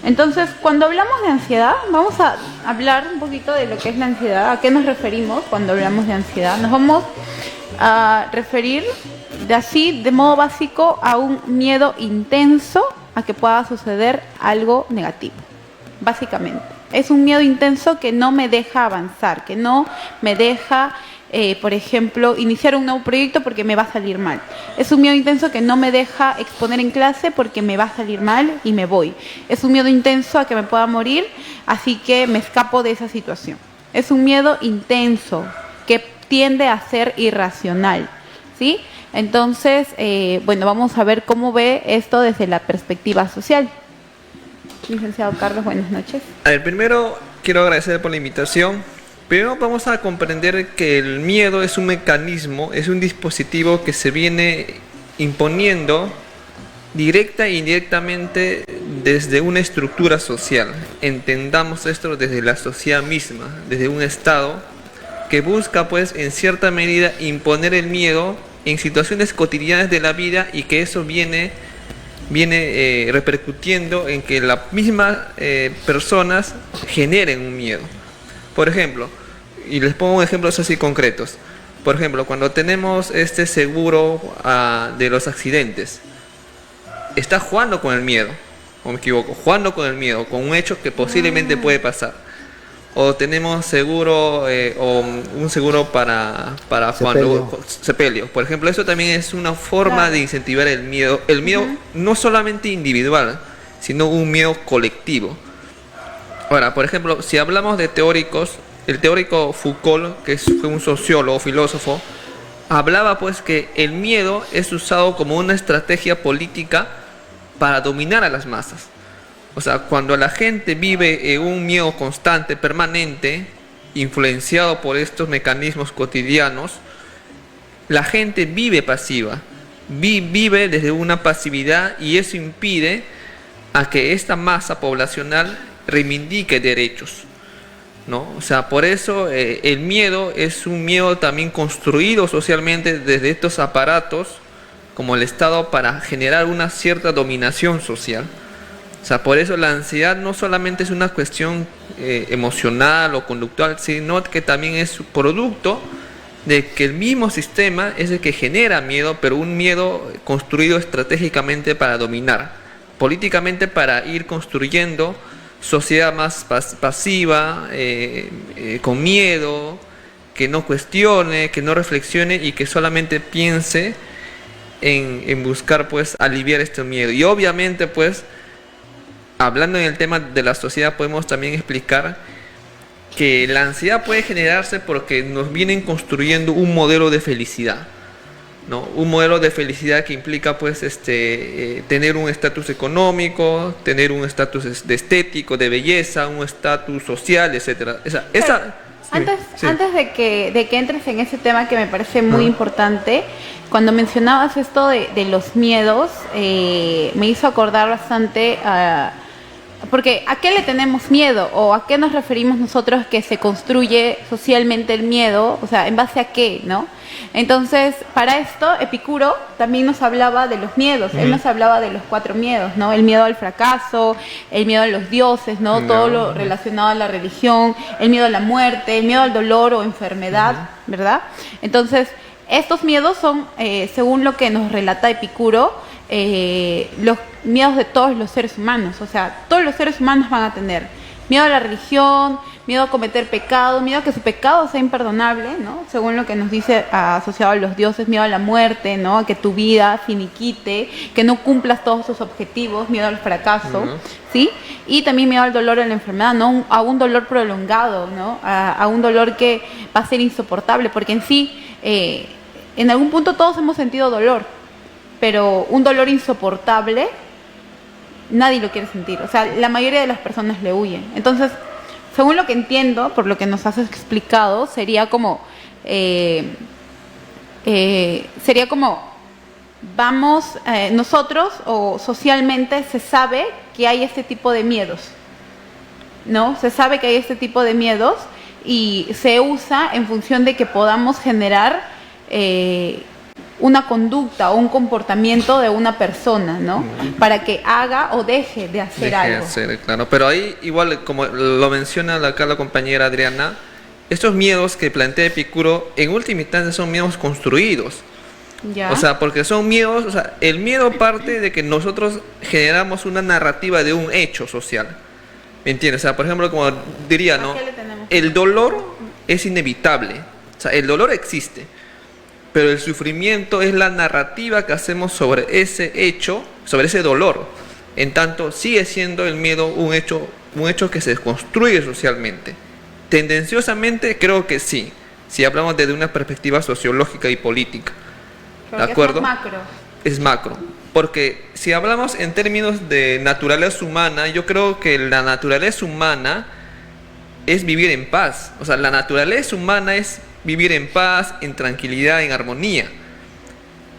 Entonces, cuando hablamos de ansiedad, vamos a hablar un poquito de lo que es la ansiedad, a qué nos referimos cuando hablamos de ansiedad. Nos vamos a referir de modo básico a un miedo intenso a que pueda suceder algo negativo, básicamente. Es un miedo intenso que no me deja avanzar, que no me deja, por ejemplo, iniciar un nuevo proyecto porque me va a salir mal. Es un miedo intenso que no me deja exponer en clase porque me va a salir mal y me voy. Es un miedo intenso a que me pueda morir, así que me escapo de esa situación. Es un miedo intenso que tiende a ser irracional, ¿sí? Entonces, bueno, vamos a ver cómo ve esto desde la perspectiva social. Licenciado Carlos, buenas noches. A ver, primero quiero agradecer por la invitación. Primero vamos a comprender que el miedo es un mecanismo, es un dispositivo que se viene imponiendo directa e indirectamente desde una estructura social. Entendamos esto desde la sociedad misma, desde un Estado que busca, pues, en cierta medida imponer el miedo en situaciones cotidianas de la vida, y que eso viene repercutiendo en que las mismas personas generen un miedo. Por ejemplo, y les pongo ejemplos así concretos. Por ejemplo, cuando tenemos este seguro de los accidentes, está jugando con el miedo, o me equivoco, jugando con el miedo, con un hecho que posiblemente puede pasar. O tenemos seguro, o un seguro para cuando sepelio. Por ejemplo, eso también es una forma de incentivar el miedo. El miedo no solamente individual, sino un miedo colectivo. Ahora, por ejemplo, si hablamos de teóricos, el teórico Foucault, que fue un sociólogo, filósofo, hablaba, pues, que el miedo es usado como una estrategia política para dominar a las masas. O sea, cuando la gente vive en un miedo constante, permanente, influenciado por estos mecanismos cotidianos, la gente vive pasiva, vive desde una pasividad, y eso impide a que esta masa poblacional reivindique derechos, ¿no? O sea, por eso el miedo es un miedo también construido socialmente desde estos aparatos como el Estado para generar una cierta dominación social. O sea, por eso la ansiedad no solamente es una cuestión emocional o conductual, sino que también es producto de que el mismo sistema es el que genera miedo, pero un miedo construido estratégicamente para dominar, políticamente, para ir construyendo sociedad más pasiva, con miedo, que no cuestione, que no reflexione y que solamente piense en buscar, pues, aliviar este miedo. Y obviamente, pues, hablando en el tema de la sociedad, podemos también explicar que la ansiedad puede generarse porque nos vienen construyendo un modelo de felicidad, ¿no? Un modelo de felicidad que implica, pues, tener un estatus económico, tener un estatus estético, de belleza, un estatus social, etcétera. Antes de que entres en ese tema que me parece muy importante, cuando mencionabas esto de los miedos, me hizo acordar bastante porque ¿a qué le tenemos miedo? ¿O a qué nos referimos nosotros que se construye socialmente el miedo? O sea, ¿en base a qué, no? Entonces, para esto, Epicuro también nos hablaba de los miedos. Él nos hablaba de los 4 miedos, ¿no? El miedo al fracaso, el miedo a los dioses, ¿no? Todo lo relacionado a la religión, el miedo a la muerte, el miedo al dolor o enfermedad, ¿verdad? Entonces, estos miedos son, según lo que nos relata Epicuro, los miedos de todos los seres humanos. O sea, todos los seres humanos van a tener miedo a la religión, miedo a cometer pecado, miedo a que su pecado sea imperdonable, ¿no? Según lo que nos dice asociado a los dioses, miedo a la muerte, ¿no? A que tu vida finiquite, que no cumplas todos tus objetivos, miedo al fracaso, ¿sí? Y también miedo al dolor o a la enfermedad, ¿no? A un dolor prolongado, ¿no? A un dolor que va a ser insoportable, porque en sí, en algún punto todos hemos sentido dolor, pero un dolor insoportable nadie lo quiere sentir. O sea, la mayoría de las personas le huyen. Entonces, según lo que entiendo, por lo que nos has explicado, sería como vamos, nosotros o socialmente se sabe que hay este tipo de miedos, ¿no? Se sabe que hay este tipo de miedos y se usa en función de que podamos generar una conducta o un comportamiento de una persona, ¿no? Para que haga o deje de hacer algo. Claro, pero ahí igual, como lo menciona acá la compañera Adriana, estos miedos que plantea Epicuro en última instancia son miedos construidos. ¿Ya? O sea, porque son miedos, o sea, el miedo parte de que nosotros generamos una narrativa de un hecho social. ¿Me entiendes? O sea, por ejemplo, como diría, ¿no? El dolor es inevitable. O sea, el dolor existe. Pero el sufrimiento es la narrativa que hacemos sobre ese hecho, sobre ese dolor. En tanto, sigue siendo el miedo un hecho que se construye socialmente. Tendenciosamente, creo que sí, si hablamos desde una perspectiva sociológica y política. Porque ¿De acuerdo? Es macro. Es macro. Porque si hablamos en términos de naturaleza humana, yo creo que la naturaleza humana es vivir en paz. O sea, la naturaleza humana es vivir en paz, en tranquilidad, en armonía.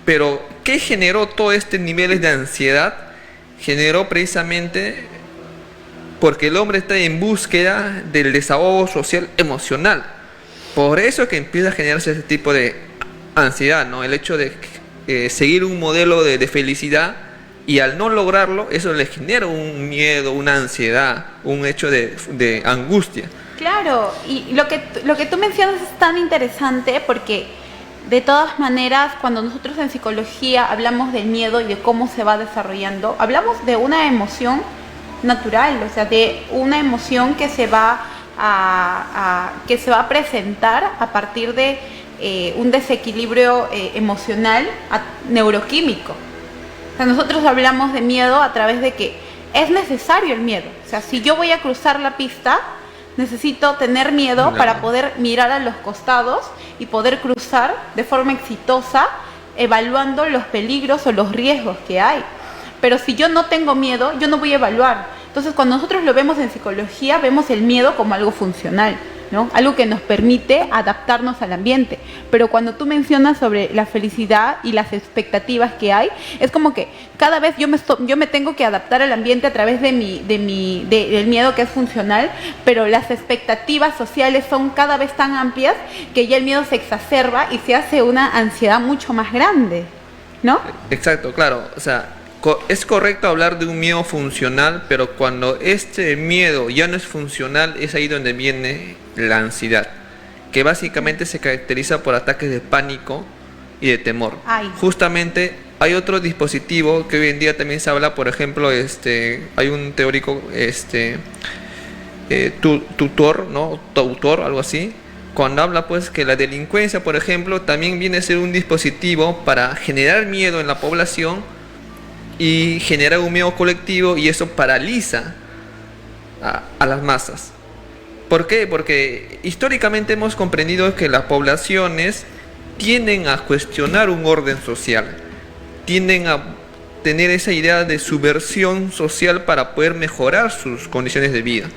Pero, ¿qué generó todos estos niveles de ansiedad? Generó precisamente porque el hombre está en búsqueda del desahogo social emocional. Por eso es que empieza a generarse ese tipo de ansiedad, ¿no? El hecho de seguir un modelo de felicidad, y al no lograrlo, eso le genera un miedo, una ansiedad, un hecho de angustia. Claro, y lo que tú mencionas es tan interesante porque de todas maneras cuando nosotros en psicología hablamos del miedo y de cómo se va desarrollando, hablamos de una emoción natural, o sea, de una emoción que se va a presentar a partir de un desequilibrio emocional neuroquímico. O sea, nosotros hablamos de miedo a través de que es necesario el miedo. O sea, si yo voy a cruzar la pista, necesito tener miedo para poder mirar a los costados y poder cruzar de forma exitosa, evaluando los peligros o los riesgos que hay. Pero si yo no tengo miedo, yo no voy a evaluar. Entonces, cuando nosotros lo vemos en psicología, vemos el miedo como algo funcional, ¿no? Algo que nos permite adaptarnos al ambiente. Pero cuando tú mencionas sobre la felicidad y las expectativas que hay, es como que cada vez yo me tengo que adaptar al ambiente a través del miedo que es funcional, pero las expectativas sociales son cada vez tan amplias que ya el miedo se exacerba y se hace una ansiedad mucho más grande, ¿no? Exacto, claro. O sea, es correcto hablar de un miedo funcional, pero cuando este miedo ya no es funcional, es ahí donde viene la ansiedad, que básicamente se caracteriza por ataques de pánico y de temor. Justamente hay otro dispositivo que hoy en día también se habla, por ejemplo, hay un teórico, tutor, ¿no? Tutor, algo así, cuando habla pues que la delincuencia, por ejemplo, también viene a ser un dispositivo para generar miedo en la población y genera un miedo colectivo, y eso paraliza a las masas. ¿Por qué? Porque históricamente hemos comprendido que las poblaciones tienden a cuestionar un orden social, tienden a tener esa idea de subversión social para poder mejorar sus condiciones de vida.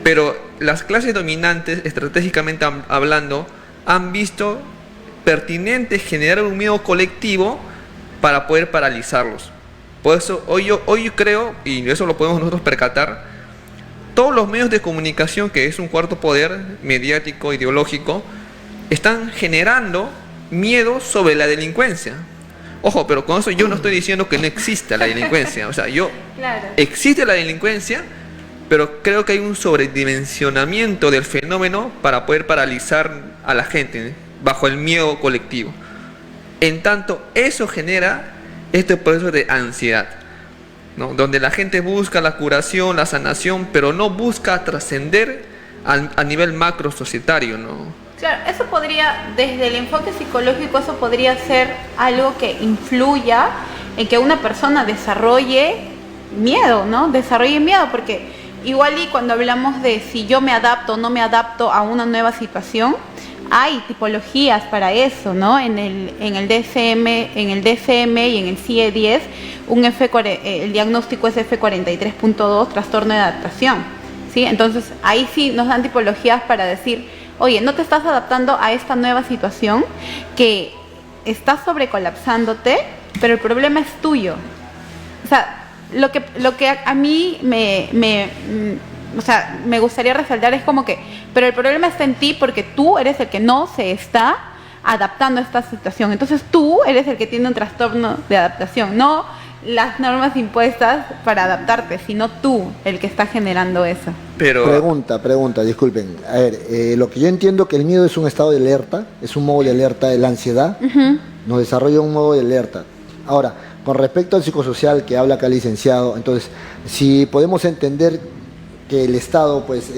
Pero las clases dominantes, estratégicamente hablando, han visto pertinente generar un miedo colectivo para poder paralizarlos. Por eso hoy yo creo, y eso lo podemos nosotros percatar, todos los medios de comunicación, que es un cuarto poder mediático, ideológico, están generando miedo sobre la delincuencia. Ojo, pero con eso yo no estoy diciendo que no exista la delincuencia. O sea, existe la delincuencia, pero creo que hay un sobredimensionamiento del fenómeno para poder paralizar a la gente bajo el miedo colectivo. En tanto, eso genera este proceso de ansiedad, ¿no? Donde la gente busca la curación, la sanación, pero no busca trascender a nivel macro societario, ¿no? Claro, eso podría, desde el enfoque psicológico, eso podría ser algo que influya en que una persona desarrolle miedo, ¿no? Desarrolle miedo, porque igual y cuando hablamos de si yo me adapto o no me adapto a una nueva situación, hay tipologías para eso, ¿no? En el DSM y en el CIE-10, el diagnóstico es F43.2, trastorno de adaptación, ¿sí? Entonces, ahí sí nos dan tipologías para decir, oye, no te estás adaptando a esta nueva situación, que estás sobrecolapsándote, pero el problema es tuyo. O sea, lo que a mí me gustaría resaltar es como que, pero el problema está en ti porque tú eres el que no se está adaptando a esta situación. Entonces tú eres el que tiene un trastorno de adaptación, no las normas impuestas para adaptarte, sino tú el que está generando eso. Pero Pregunta, disculpen. A ver, lo que yo entiendo que el miedo es un estado de alerta, es un modo de alerta de la ansiedad, nos desarrolla un modo de alerta. Ahora, con respecto al psicosocial que habla acá el licenciado, entonces, si podemos entender que el Estado pues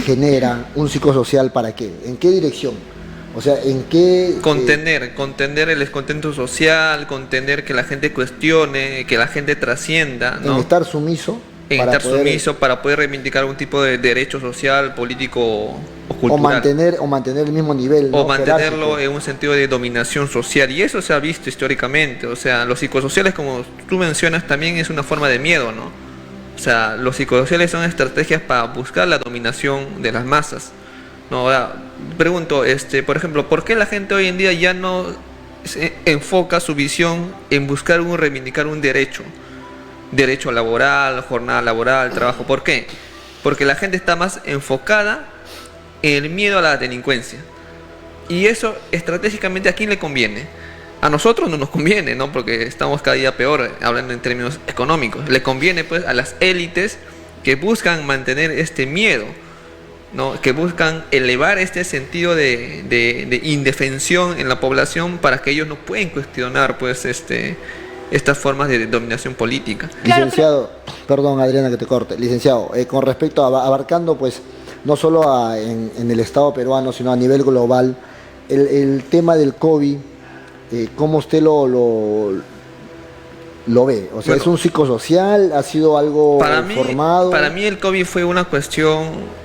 genera un psicosocial, ¿para qué? ¿En qué dirección? O sea, ¿en qué...? contener el descontento social, contener que la gente cuestione, que la gente trascienda, ¿no? En estar sumiso. Para poder reivindicar algún tipo de derecho social, político o cultural. O mantener el mismo nivel, ¿no? O mantenerlo jerárquico. en un sentido de dominación social. Y eso se ha visto históricamente. O sea, los psicosociales, como tú mencionas, también es una forma de miedo, ¿no? O sea, los psicosociales son estrategias para buscar la dominación de las masas. No, ahora, pregunto, por ejemplo, ¿por qué la gente hoy en día ya no enfoca su visión en buscar reivindicar un derecho? Derecho laboral, jornada laboral, trabajo. ¿Por qué? Porque la gente está más enfocada en el miedo a la delincuencia. Y eso estratégicamente, ¿a quién le conviene? A nosotros no nos conviene, ¿no? Porque estamos cada día peor, hablando en términos económicos. Le conviene pues a las élites que buscan mantener este miedo, ¿no? Que buscan elevar este sentido de indefensión en la población para que ellos no pueden cuestionar pues estas formas de dominación política. Licenciado, perdón Adriana que te corte, licenciado, con respecto a abarcando pues no solo en el Estado peruano, sino a nivel global, el tema del COVID, ¿cómo usted lo ve? O sea, bueno, ¿es un psicosocial? ¿Ha sido algo formado? Para mí el COVID fue una cuestión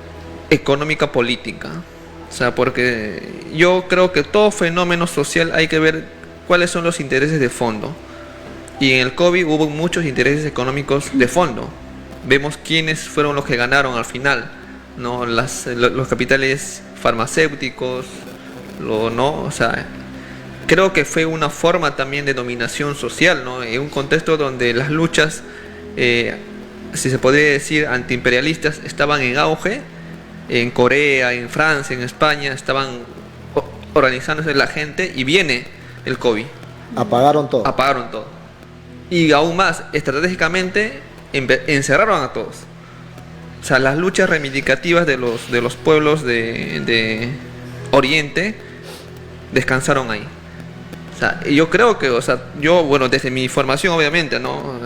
económica política. O sea, porque yo creo que todo fenómeno social hay que ver cuáles son los intereses de fondo. Y en el COVID hubo muchos intereses económicos de fondo. Vemos quiénes fueron los que ganaron al final, ¿no? Los capitales farmacéuticos, ¿no? O sea, creo que fue una forma también de dominación social, ¿no? En un contexto donde las luchas, si se podría decir, antiimperialistas estaban en auge. En Corea, en Francia, en España estaban organizándose la gente y viene el COVID. Apagaron todo. Y aún más, estratégicamente, encerraron a todos. O sea, las luchas reivindicativas de los pueblos de Oriente descansaron ahí. O sea, yo creo que, bueno, desde mi formación, obviamente, ¿no?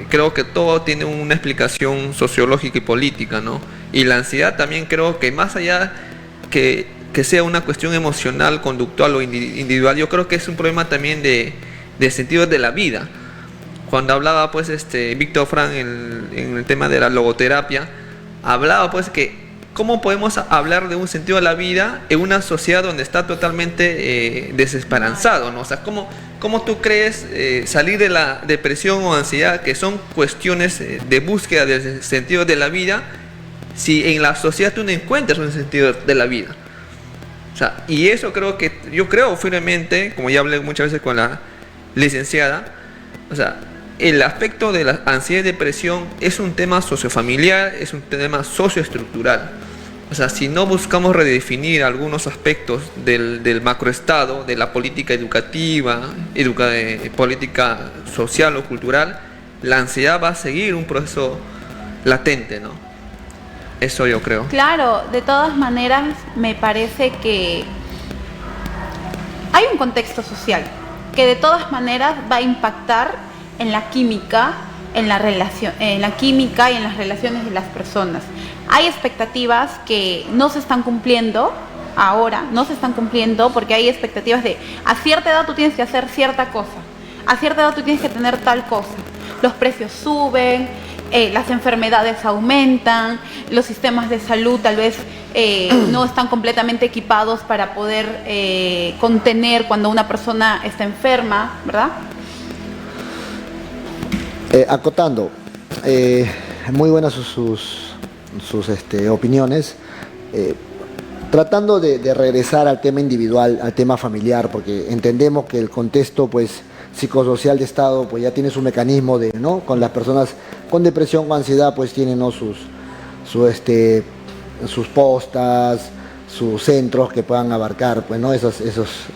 Creo que todo tiene una explicación sociológica y política, ¿no? Y la ansiedad también creo que más allá que sea una cuestión emocional, conductual o individual, yo creo que es un problema también de sentido de la vida. Cuando hablaba pues Víctor Frank en el tema de la logoterapia, hablaba pues que cómo podemos hablar de un sentido de la vida en una sociedad donde está totalmente desesperanzado, ¿no? O sea, ¿cómo tú crees salir de la depresión o ansiedad, que son cuestiones de búsqueda del sentido de la vida, si en la sociedad tú no encuentras un sentido de la vida? O sea, y eso yo creo firmemente, como ya hablé muchas veces con la licenciada, o sea, el aspecto de la ansiedad y depresión es un tema sociofamiliar, es un tema socioestructural. O sea, si no buscamos redefinir algunos aspectos del macroestado, de la política educativa, política social o cultural, la ansiedad va a seguir un proceso latente, ¿no? Eso yo creo. Claro, de todas maneras me parece que hay un contexto social que de todas maneras va a impactar en la química, en la química y en las relaciones de las personas. Hay expectativas que no se están cumpliendo ahora, porque hay expectativas de a cierta edad tú tienes que hacer cierta cosa, a cierta edad tú tienes que tener tal cosa. Los precios suben, las enfermedades aumentan, los sistemas de salud tal vez no están completamente equipados para poder contener cuando una persona está enferma, ¿verdad? Acotando, muy buenas sus opiniones, tratando de regresar al tema individual, al tema familiar, porque entendemos que el contexto pues psicosocial de Estado pues ya tiene su mecanismo de, ¿no? Con las personas con depresión o ansiedad pues tienen, ¿no? sus postas, sus centros que puedan abarcar, pues, ¿no? esos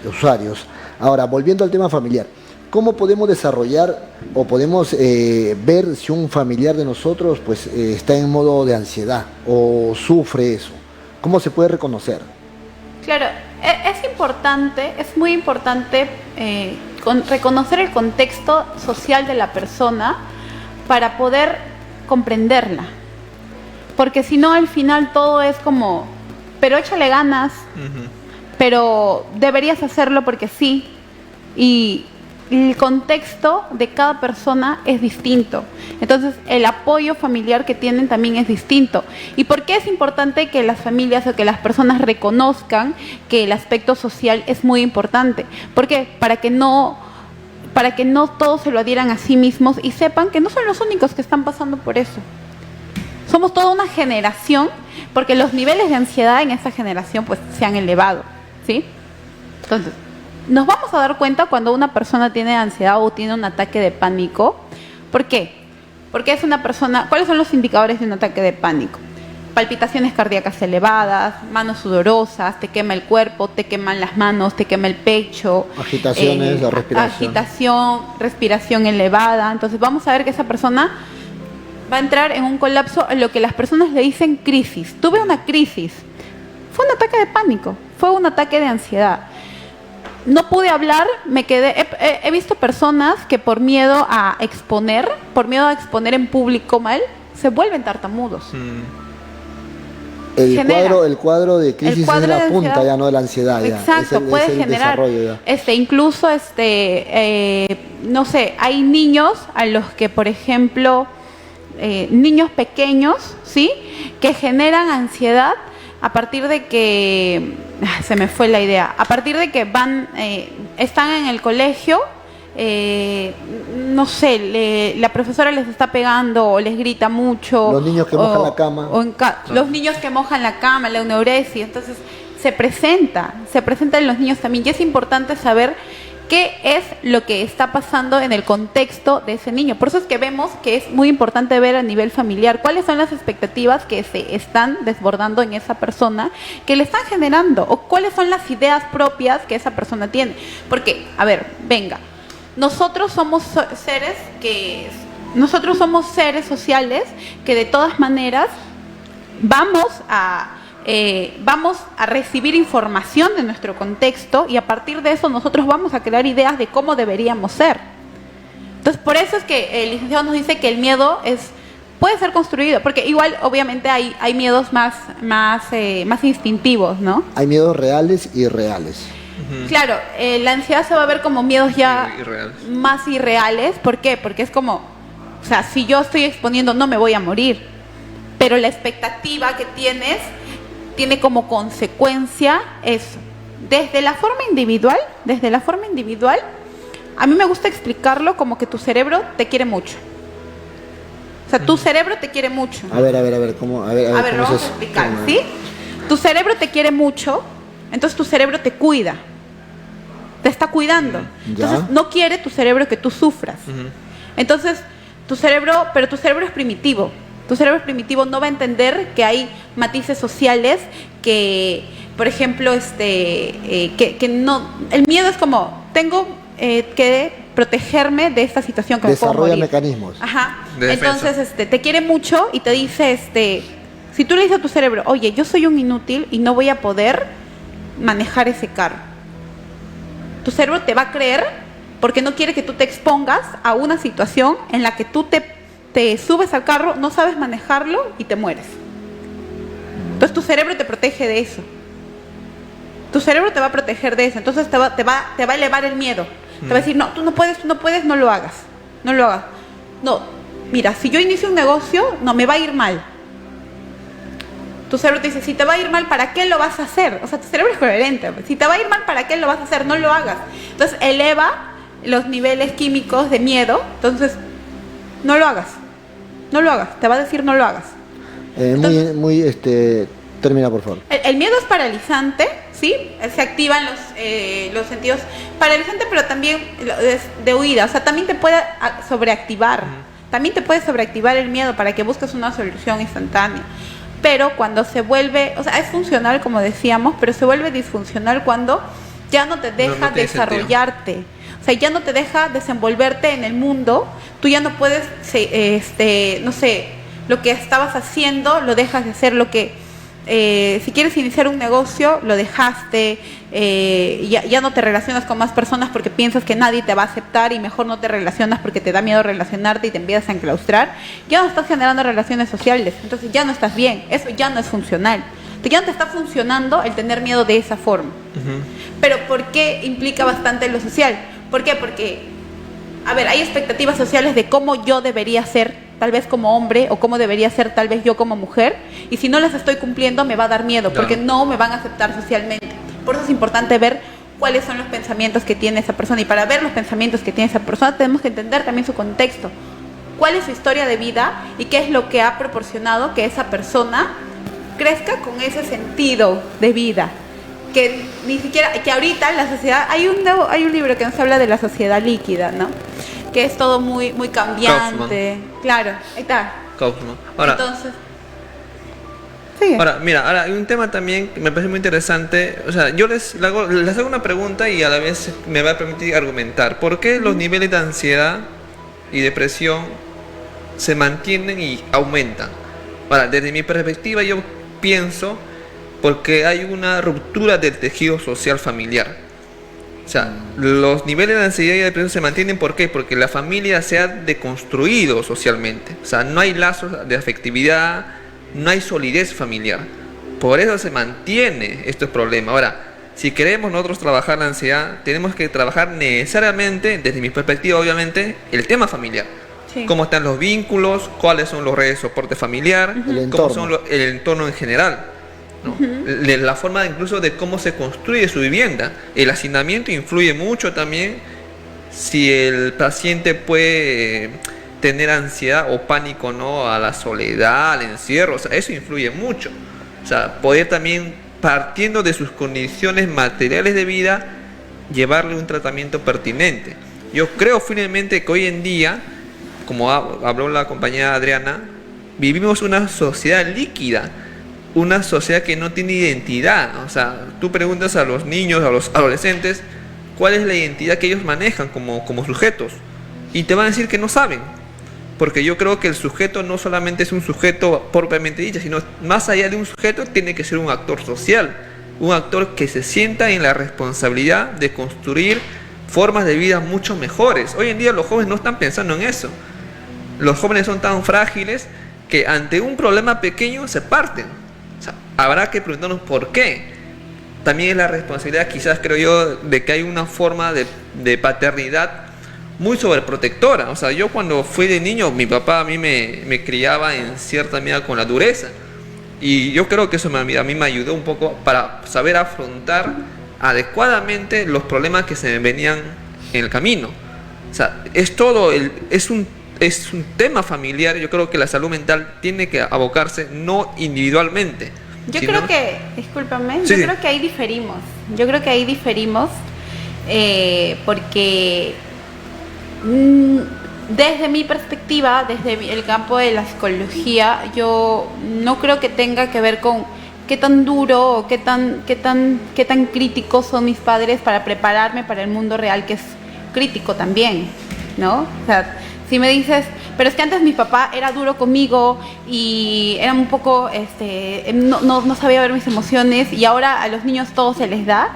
usuarios. Ahora, volviendo al tema familiar, ¿cómo podemos desarrollar o podemos ver si un familiar de nosotros pues está en modo de ansiedad o sufre eso? ¿Cómo se puede reconocer? Claro, es importante, es muy importante reconocer el contexto social de la persona para poder comprenderla. Porque si no, al final todo es como, pero échale ganas, pero deberías hacerlo porque sí. Y el contexto de cada persona es distinto. Entonces, el apoyo familiar que tienen también es distinto. ¿Y por qué es importante que las familias o que las personas reconozcan que el aspecto social es muy importante? ¿Por qué? Para que no todos se lo adhieran a sí mismos y sepan que no son los únicos que están pasando por eso. Somos toda una generación, porque los niveles de ansiedad en esta generación pues se han elevado, ¿sí? Entonces, nos vamos a dar cuenta cuando una persona tiene ansiedad o tiene un ataque de pánico. ¿Por qué? Porque es una persona. ¿Cuáles son los indicadores de un ataque de pánico? Palpitaciones cardíacas elevadas, manos sudorosas, te quema el cuerpo, te queman las manos, te quema el pecho. Agitaciones, la respiración. Agitación, respiración elevada. Entonces vamos a ver que esa persona va a entrar en un colapso, en lo que las personas le dicen crisis. Tuve una crisis. Fue un ataque de pánico, fue un ataque de ansiedad. No pude hablar, me quedé. He visto personas que por miedo a exponer en público mal, se vuelven tartamudos. El cuadro de crisis es la punta ansiedad, ya, no de la ansiedad. Exacto, puede generar. Incluso, no sé, hay niños a los que, por ejemplo, niños pequeños, ¿sí? Que generan ansiedad a partir de que, se me fue la idea, a partir de que están en el colegio, no sé, la profesora les está pegando o les grita mucho. Los niños que mojan la cama. Los niños que mojan la cama, la enuresis, entonces se presenta en los niños también. Y es importante saber qué es lo que está pasando en el contexto de ese niño. Por eso es que vemos que es muy importante ver a nivel familiar cuáles son las expectativas que se están desbordando en esa persona, que le están generando, o cuáles son las ideas propias que esa persona tiene. Porque, a ver, venga, nosotros somos seres sociales que de todas maneras vamos a recibir información de nuestro contexto y a partir de eso nosotros vamos a crear ideas de cómo deberíamos ser. Entonces, por eso es que el licenciado nos dice que el miedo puede ser construido, porque igual obviamente hay miedos más instintivos, ¿no? Hay miedos reales y irreales. Claro, la ansiedad se va a ver como miedos ya más irreales. ¿Por qué? Porque es como, o sea, si yo estoy exponiendo no me voy a morir, pero la expectativa que tiene como consecuencia eso. Desde la forma individual, a mí me gusta explicarlo como que tu cerebro te quiere mucho. O sea, tu cerebro te quiere mucho. A ver, ¿cómo? A ver, lo vamos a explicar, ¿sí? Tu cerebro te quiere mucho, entonces tu cerebro te cuida. Te está cuidando. Entonces no quiere tu cerebro que tú sufras. Entonces, pero tu cerebro es primitivo. Tu cerebro primitivo no va a entender que hay matices sociales que, por ejemplo, que no. El miedo es como, tengo que protegerme de esta situación que me puedo morir. Desarrolla mecanismos. Ajá. Entonces, te quiere mucho y te dice, si tú le dices a tu cerebro, oye, yo soy un inútil y no voy a poder manejar ese carro, tu cerebro te va a creer porque no quiere que tú te expongas a una situación en la que tú te subes al carro, no sabes manejarlo y te mueres. Entonces tu cerebro te protege de eso. Tu cerebro te va a proteger de eso. Entonces te va a elevar el miedo. Te va a decir, no, tú no puedes, no lo hagas. No lo hagas. No, mira, si yo inicio un negocio, no, me va a ir mal. Tu cerebro te dice, si te va a ir mal, ¿para qué lo vas a hacer? O sea, tu cerebro es coherente. Si te va a ir mal, ¿para qué lo vas a hacer? No lo hagas. Entonces eleva los niveles químicos de miedo. Entonces, no lo hagas. No lo hagas. Te va a decir, no lo hagas. Entonces, termina, por favor. El miedo es paralizante, ¿sí? Se activan los sentidos paralizante, pero también de huida. O sea, también te puede sobreactivar. También te puede sobreactivar el miedo para que busques una solución instantánea. pero cuando se vuelve, o sea, es funcional como decíamos, pero se vuelve disfuncional cuando ya no te deja desarrollarte, o sea, ya no te deja desenvolverte en el mundo, tú ya no puedes, no sé, lo que estabas haciendo lo dejas de hacer, lo que si quieres iniciar un negocio, lo dejaste, ya no te relacionas con más personas porque piensas que nadie te va a aceptar y mejor no te relacionas porque te da miedo relacionarte y te empiezas a enclaustrar, ya no estás generando relaciones sociales, entonces ya no estás bien, eso ya no es funcional, ya no te está funcionando el tener miedo de esa forma. Pero ¿por qué implica bastante lo social? ¿Por qué? Porque, a ver, hay expectativas sociales de cómo yo debería ser, tal vez como hombre, o cómo debería ser tal vez yo como mujer, y si no las estoy cumpliendo me va a dar miedo, porque no me van a aceptar socialmente. Por eso es importante ver cuáles son los pensamientos que tiene esa persona, y para ver los pensamientos que tiene esa persona tenemos que entender también su contexto, cuál es su historia de vida y qué es lo que ha proporcionado que esa persona crezca con ese sentido de vida. Que ni siquiera, que ahorita la sociedad, hay un libro que nos habla de la sociedad líquida, ¿no? Que es todo muy cambiante. Kaufman. Claro, ahí está. Kaufman. Ahora, entonces, sigue. Ahora, mira, ahora hay un tema también que me parece muy interesante. O sea, yo les hago una pregunta y a la vez me va a permitir argumentar. ¿Por qué los niveles de ansiedad y depresión se mantienen y aumentan? Ahora, desde mi perspectiva yo pienso porque hay una ruptura del tejido social familiar. O sea, los niveles de ansiedad y depresión se mantienen, ¿por qué? Porque la familia se ha deconstruido socialmente. O sea, no hay lazos de afectividad, no hay solidez familiar. Por eso se mantiene estos problemas. Ahora, si queremos nosotros trabajar la ansiedad, tenemos que trabajar necesariamente, desde mi perspectiva obviamente, el tema familiar. Sí. Cómo están los vínculos, cuáles son las redes de soporte familiar, cómo son el entorno en general, ¿no? La forma incluso de cómo se construye su vivienda. El hacinamiento influye mucho también si el paciente puede tener ansiedad o pánico, ¿no?, a la soledad, al encierro. O sea, eso influye mucho. O sea, poder también, partiendo de sus condiciones materiales de vida, llevarle un tratamiento pertinente. Yo creo firmemente que hoy en día, como habló la compañera Adriana, vivimos una sociedad líquida, una sociedad que no tiene identidad. O sea, tú preguntas a los niños, a los adolescentes, cuál es la identidad que ellos manejan como sujetos, y te van a decir que no saben, porque yo creo que el sujeto no solamente es un sujeto propiamente dicho, sino más allá de un sujeto tiene que ser un actor social, un actor que se sienta en la responsabilidad de construir formas de vida mucho mejores. Hoy en día los jóvenes no están pensando en eso. Los jóvenes son tan frágiles que ante un problema pequeño se parten. O sea, habrá que preguntarnos por qué. También es la responsabilidad, quizás creo yo, de que hay una forma de paternidad muy sobreprotectora. O sea, yo cuando fui de niño, mi papá a mí me criaba en cierta medida con la dureza. Y yo creo que eso a mí me ayudó un poco para saber afrontar adecuadamente los problemas que se me venían en el camino. O sea, es un tema familiar. Yo creo que la salud mental tiene que abocarse no individualmente. Yo creo que, discúlpame, sí. Yo creo que ahí diferimos porque desde mi perspectiva, desde el campo de la psicología, yo no creo que tenga que ver con qué tan duro o qué tan críticos son mis padres para prepararme para el mundo real, que es crítico también, ¿no? O sea, si me dices, pero es que antes mi papá era duro conmigo y era un poco, no sabía ver mis emociones, y ahora a los niños todo se les da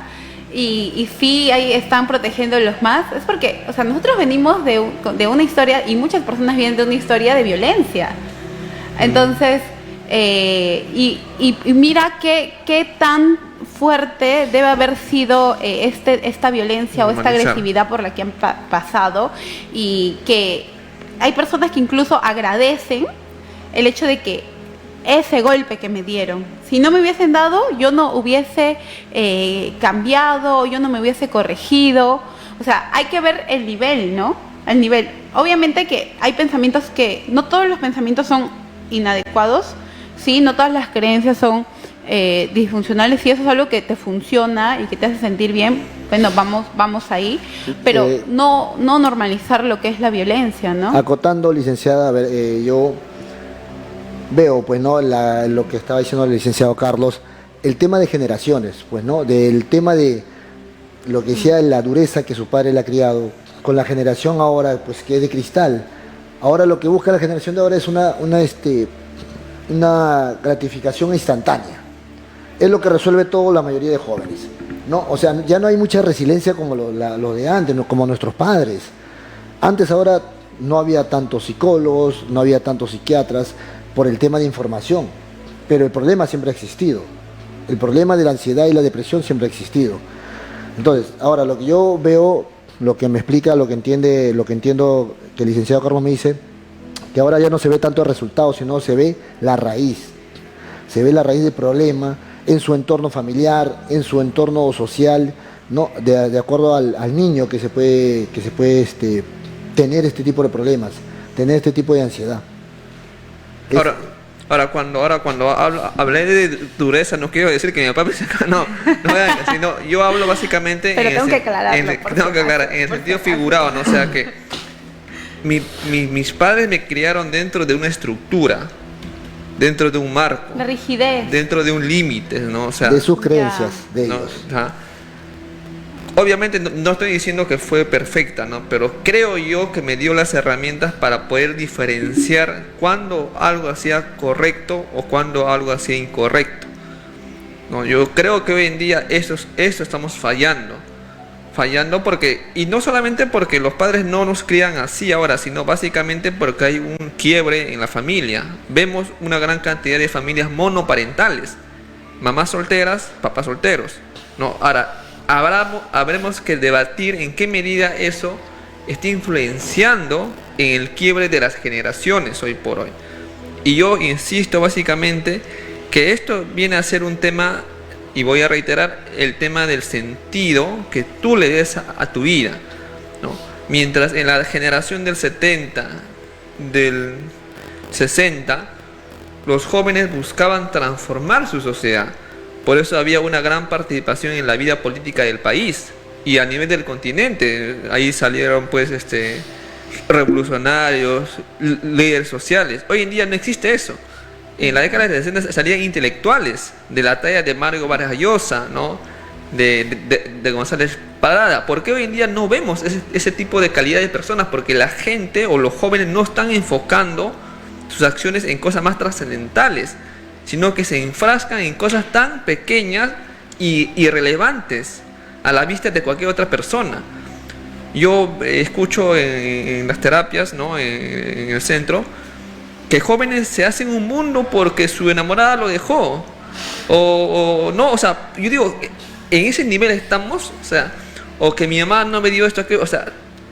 y sí ahí están protegiéndolos más, es porque, o sea, nosotros venimos de una historia, y muchas personas vienen de una historia de violencia. Entonces, y mira qué tan fuerte debe haber sido esta violencia o esta agresividad por la que han pasado, y que hay personas que incluso agradecen el hecho de que ese golpe que me dieron, si no me hubiesen dado, yo no hubiese cambiado, yo no me hubiese corregido. O sea, hay que ver el nivel, ¿no? El nivel. Obviamente que hay pensamientos que, no todos los pensamientos son inadecuados, ¿sí? No todas las creencias son disfuncionales. Si eso es algo que te funciona y que te hace sentir bien, bueno, vamos ahí, pero no normalizar lo que es la violencia, ¿no? Acotando, licenciada, a ver, yo veo, pues, ¿no? Lo que estaba diciendo el licenciado Carlos, el tema de generaciones, pues, ¿no? Del tema de lo que decía la dureza que su padre le ha criado, con la generación ahora, pues, que es de cristal. Ahora lo que busca la generación de ahora es una gratificación instantánea. Es lo que resuelve todo la mayoría de jóvenes, ¿no? O sea, ya no hay mucha resiliencia como lo de antes, ¿no? Como nuestros padres. Antes, ahora, no había tantos psicólogos, no había tantos psiquiatras por el tema de información, pero el problema siempre ha existido. El problema de la ansiedad y la depresión siempre ha existido. Entonces, ahora lo que yo veo, lo que me explica, lo que entiendo que el licenciado Carlos me dice, que ahora ya no se ve tanto el resultado, sino se ve la raíz. Se ve la raíz del problema en su entorno familiar, en su entorno social, ¿no? De acuerdo al niño que se puede tener este tipo de problemas, tener este tipo de ansiedad. Ahora cuando hablé de dureza, no quiero decir que mi papá me saca, no sino yo hablo básicamente pero tengo que aclararlo, en el sentido figurado, ¿no? O sea que mis padres me criaron dentro de una estructura, dentro de un marco, la rigidez, dentro de un límite, ¿no? O sea, de sus creencias, de ¿no? ellos. Obviamente no estoy diciendo que fue perfecta, ¿no? Pero creo yo que me dio las herramientas para poder diferenciar cuando algo hacía correcto o cuando algo hacía incorrecto, ¿no? Yo creo que hoy en día eso estamos fallando porque, y no solamente porque los padres no nos crían así ahora, sino básicamente porque hay un quiebre en la familia. Vemos una gran cantidad de familias monoparentales, mamás solteras, papás solteros, ¿no? Ahora, habremos que debatir en qué medida eso está influenciando en el quiebre de las generaciones hoy por hoy. Y yo insisto básicamente que esto viene a ser un tema, y voy a reiterar, el tema del sentido que tú le des a tu vida, ¿no? Mientras en la generación del 70, del 60, los jóvenes buscaban transformar su sociedad. Por eso había una gran participación en la vida política del país y a nivel del continente. Ahí salieron pues revolucionarios, líderes sociales. Hoy en día no existe eso. En la década de 60 salían intelectuales de la talla de Mario Vargas Llosa, ¿no? de González Parada. ¿Por qué hoy en día no vemos ese tipo de calidad de personas? Porque la gente o los jóvenes no están enfocando sus acciones en cosas más trascendentales, sino que se enfrascan en cosas tan pequeñas y irrelevantes a la vista de cualquier otra persona. Yo escucho en las terapias, ¿no? en el centro, que jóvenes se hacen un mundo porque su enamorada lo dejó. No, o sea, yo digo, en ese nivel estamos, o sea, o que mi mamá no me dio esto, o sea,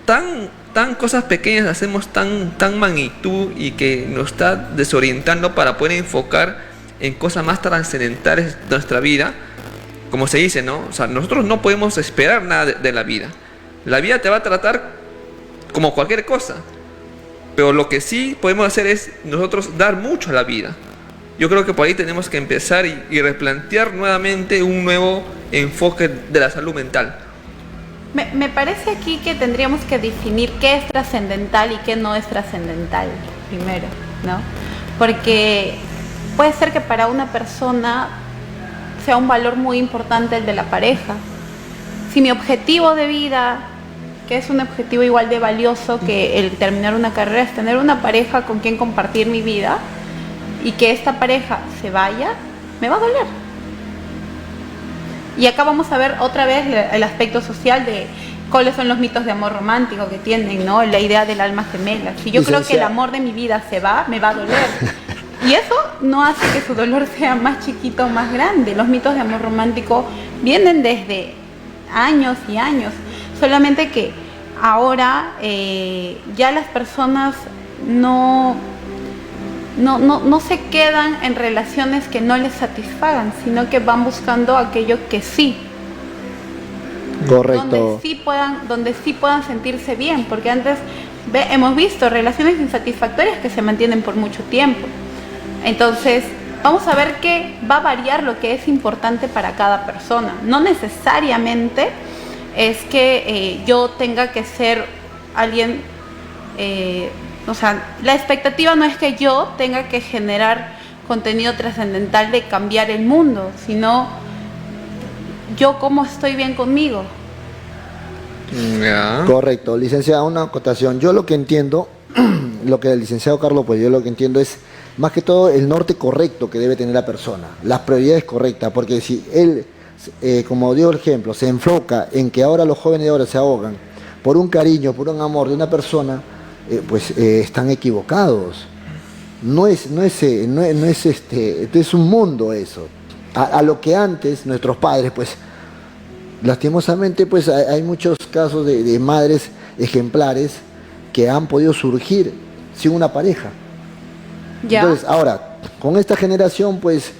tan cosas pequeñas hacemos tan magnitud y que nos está desorientando para poder enfocar en cosas más trascendentales de nuestra vida. Como se dice, ¿no? O sea, nosotros no podemos esperar nada de la vida. La vida te va a tratar como cualquier cosa, pero lo que sí podemos hacer es nosotros dar mucho a la vida. Yo creo que por ahí tenemos que empezar y replantear nuevamente un nuevo enfoque de la salud mental. Me parece aquí que tendríamos que definir qué es trascendental y qué no es trascendental primero, ¿no? Porque puede ser que para una persona sea un valor muy importante el de la pareja. Si mi objetivo de vida, que es un objetivo igual de valioso que el terminar una carrera, es tener una pareja con quien compartir mi vida, y que esta pareja se vaya, me va a doler. Y acá vamos a ver otra vez el aspecto social de cuáles son los mitos de amor romántico que tienen, ¿no? La idea del alma gemela. Si yo creo que el amor de mi vida se va, me va a doler. Y eso no hace que su dolor sea más chiquito o más grande. Los mitos de amor romántico vienen desde años y años. Solamente que ahora ya las personas no se quedan en relaciones que no les satisfagan, sino que van buscando aquello que sí. Correcto. Donde sí puedan sentirse bien, porque antes hemos visto relaciones insatisfactorias que se mantienen por mucho tiempo. Entonces, vamos a ver que va a variar lo que es importante para cada persona. No necesariamente es que yo tenga que ser alguien O sea, la expectativa no es que yo tenga que generar contenido trascendental de cambiar el mundo, sino yo cómo estoy bien conmigo. Ya. Correcto, licenciada, una acotación. Yo lo que entiendo, lo que el licenciado Carlos, pues yo lo que entiendo es más que todo el norte correcto que debe tener la persona, las prioridades correctas, porque si él, como dio el ejemplo, se enfoca en que ahora los jóvenes de ahora se ahogan por un cariño, por un amor de una persona, pues están equivocados. No es un mundo eso. A lo que antes nuestros padres, pues lastimosamente, pues hay muchos casos de madres ejemplares que han podido surgir sin una pareja. Ya. Entonces, ahora, con esta generación, pues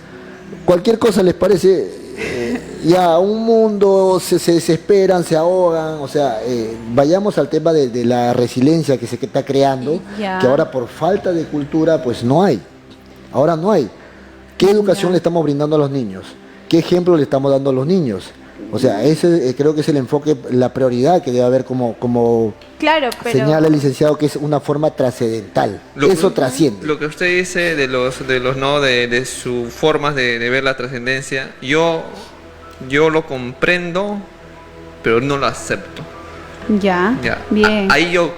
cualquier cosa les parece ya un mundo, se desesperan, se ahogan. O sea, vayamos al tema de la resiliencia que se está creando, Ya. que ahora por falta de cultura, pues no hay. Ahora no hay. ¿Qué educación le estamos brindando a los niños? ¿Qué ejemplo le estamos dando a los niños? O sea, ese creo que es el enfoque, la prioridad que debe haber como Claro, pero señala el licenciado, que es una forma trascendental. Eso trasciende. Lo que usted dice de los no, de sus formas de ver la trascendencia, yo lo comprendo, pero no lo acepto. ya, Ya. bien. Ahí yo,